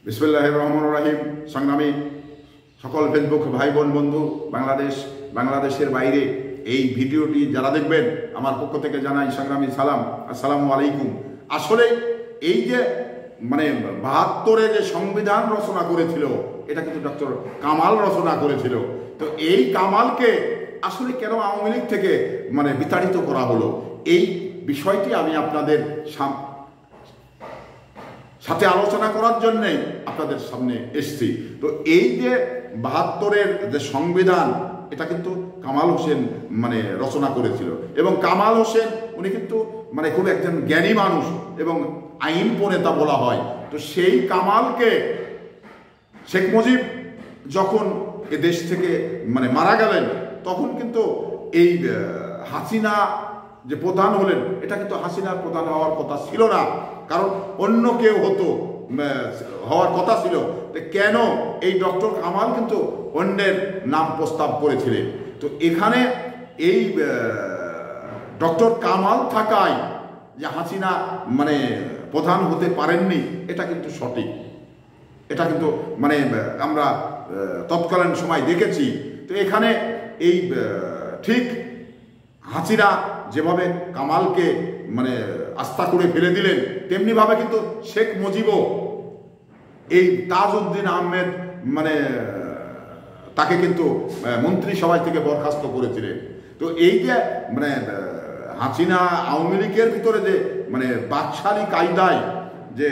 বিসমিল্লাহির রহমানির রহিম। সংগ্রামী সকল ফেসবুক ভাই বোন বন্ধু, বাংলাদেশের বাইরে এই ভিডিওটি যারা দেখবেন আমার পক্ষ থেকে জানাই সংগ্রামী সালাম, আসসালামু আলাইকুম। আসলে এই যে ৭২-এ যে সংবিধান রচনা করেছিল, এটা কিন্তু ডক্টর কামাল রচনা করেছিল। তো এই কামালকে আসলে কেন আওয়ামী লীগ থেকে বিতাড়িত করা হলো, এই বিষয়টি আমি আপনাদের সাথে আলোচনা করার জন্যে আপনাদের সামনে এসছি। তো এই যে ৭২-এর যে সংবিধান, এটা কিন্তু কামাল হোসেন রচনা করেছিল। এবং কামাল হোসেন উনি কিন্তু খুব একজন জ্ঞানী মানুষ এবং আইন প্রণেতা বলা হয়। তো সেই কামালকে শেখ মুজিব যখন এ দেশ থেকে মারা গেলেন, তখন কিন্তু এই হাসিনা যে প্রধান হলেন, এটা কিন্তু হাসিনার প্রধান হওয়ার কথা ছিল না, কারণ অন্য কেউ হওয়ার কথা ছিল। কেন এই ডক্টর কামাল কিন্তু অন্যের নাম প্রস্তাব করেছিলেন। তো এখানে এই ডক্টর কামাল থাকায় যে হাসিনা প্রধান হতে পারেননি, এটা কিন্তু সঠিক। এটা কিন্তু আমরা তৎকালীন সময় দেখেছি। তো এখানে এই ঠিক হাসিনা যেভাবে কামালকে আস্থা করে ফেলে দিলেন, তেমনিভাবে কিন্তু শেখ মুজিবও এই তাজউদ্দিন আহমেদ তাকে কিন্তু মন্ত্রিসভায় থেকে বরখাস্ত করেছিলেন। তো এই যে হাসিনা আওয়ামী লীগের ভিতরে যে বাকশালী কায়দায় যে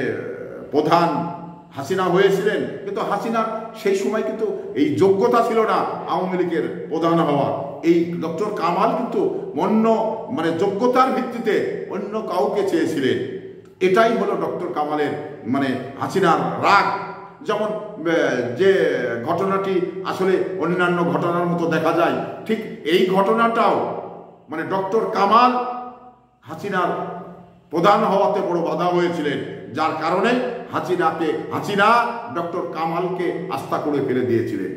প্রধান হাসিনা হয়েছিলেন, কিন্তু হাসিনার সেই সময় কিন্তু এই যোগ্যতা ছিল না আওয়ামী লীগের প্রধান হওয়া। এই ডক্টর কামাল কিন্তু অন্য যোগ্যতার ভিত্তিতে অন্য কাউকে চেয়েছিলেন। এটাই হলো ডক্টর কামালের হাসিনার রাগ। যেমন যে ঘটনাটি আসলে অন্যান্য ঘটনার মতো দেখা যায়, ঠিক এই ঘটনাটাও ডক্টর কামাল হাসিনার প্রধান হওয়াতে বড় বাধা হয়েছিলেন, যার কারণে হাসিনা ডক্টর কামালকে আস্থা করে ফেলে দিয়েছিলেন।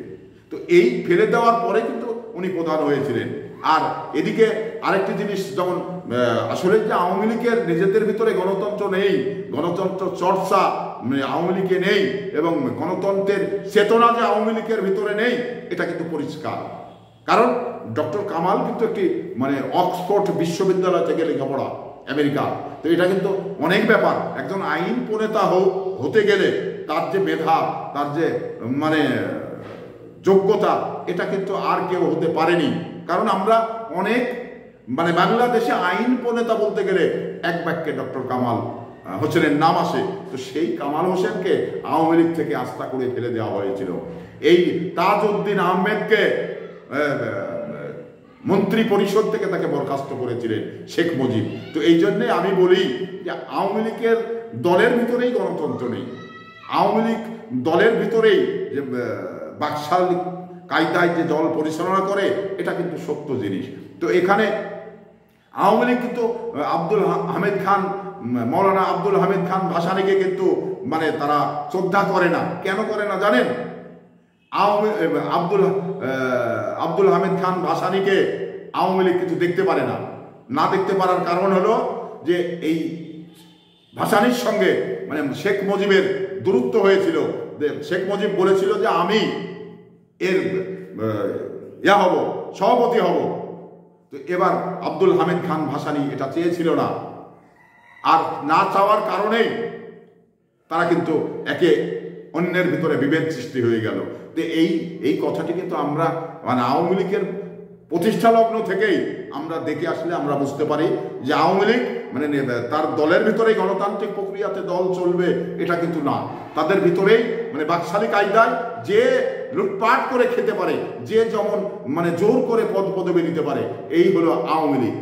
তো এই ফেলে দেওয়ার পরে কিন্তু উনি প্রধান হয়েছিলেন। আর এদিকে আরেকটি জিনিস, যেমন আসলে যে আওয়ামী লীগের নিজেদের ভিতরে গণতন্ত্র নেই, গণতন্ত্র চর্চা আওয়ামী লীগে নেই, এবং গণতন্ত্রের চেতনা যে আওয়ামী লীগের ভিতরে নেই, এটা কিন্তু পরিষ্কার। কারণ ডক্টর কামাল কিন্তু একটি অক্সফোর্ড বিশ্ববিদ্যালয় থেকে লেখাপড়া, আমেরিকা। তো এটা কিন্তু অনেক ব্যাপার। একজন আইন প্রণেতা হতে গেলে তার যে মেধা, তার যে যোগ্যতা, এটা কিন্তু আর কেউ হতে পারেনি। কারণ আমরা অনেক বাংলাদেশে আইন প্রণেতা বলতে গেলে এক বাক্যে ডক্টর কামাল হোসেনের নাম আসে। তো সেই কামাল হোসেনকে আওয়ামী লীগ থেকে আস্থা করে ফেলে দেওয়া হয়েছিল। এই তাজউদ্দিন আহমেদকে মন্ত্রী পরিষদ থেকে তাকে বরখাস্ত করেছিলেন শেখ মুজিব। তো এই জন্যে আমি বলি যে আওয়ামী লীগের দলের ভিতরেই গণতন্ত্র নেই। আওয়ামী লীগ দলের ভিতরেই যে বাকশালী কায়দায় যে দল পরিচালনা করে, এটা কিন্তু সত্য জিনিস। তো এখানে আওয়ামী লীগ কিন্তু মৌলানা আব্দুল হামিদ খান ভাসানীকে কিন্তু তারা শ্রদ্ধা করে না। কেন করে না জানেন? আব্দুল হামিদ খান ভাসানীকে আওয়ামী লীগ কিন্তু দেখতে পারে না। না দেখতে পারার কারণ হলো যে এই ভাসানীর সঙ্গে শেখ মুজিবের দূরত্ব হয়েছিল। শেখ মুজিব বলেছিল যে আমি এর হব, সভাপতি হব। তো এবার আব্দুল হামিদ খান ভাসানী এটা চেয়েছিল না। আর না চাওয়ার কারণেই তারা কিন্তু একে অন্যের ভিতরে বিভেদ সৃষ্টি হয়ে গেল। তো এই কথাটি কিন্তু আমরা আওয়ামী লীগের প্রতিষ্ঠা লগ্ন থেকেই আমরা দেখে আসলে আমরা বুঝতে পারি যে আওয়ামী লীগ তার দলের ভিতরেই গণতান্ত্রিক প্রক্রিয়াতে দল চলবে, এটা কিন্তু না। তাদের ভিতরেই বাকশালী কায়দায় যে লুটপাট করে খেতে পারে, যে যেমন জোর করে পদবি নিতে পারে, এই হলো আওয়ামী লীগ।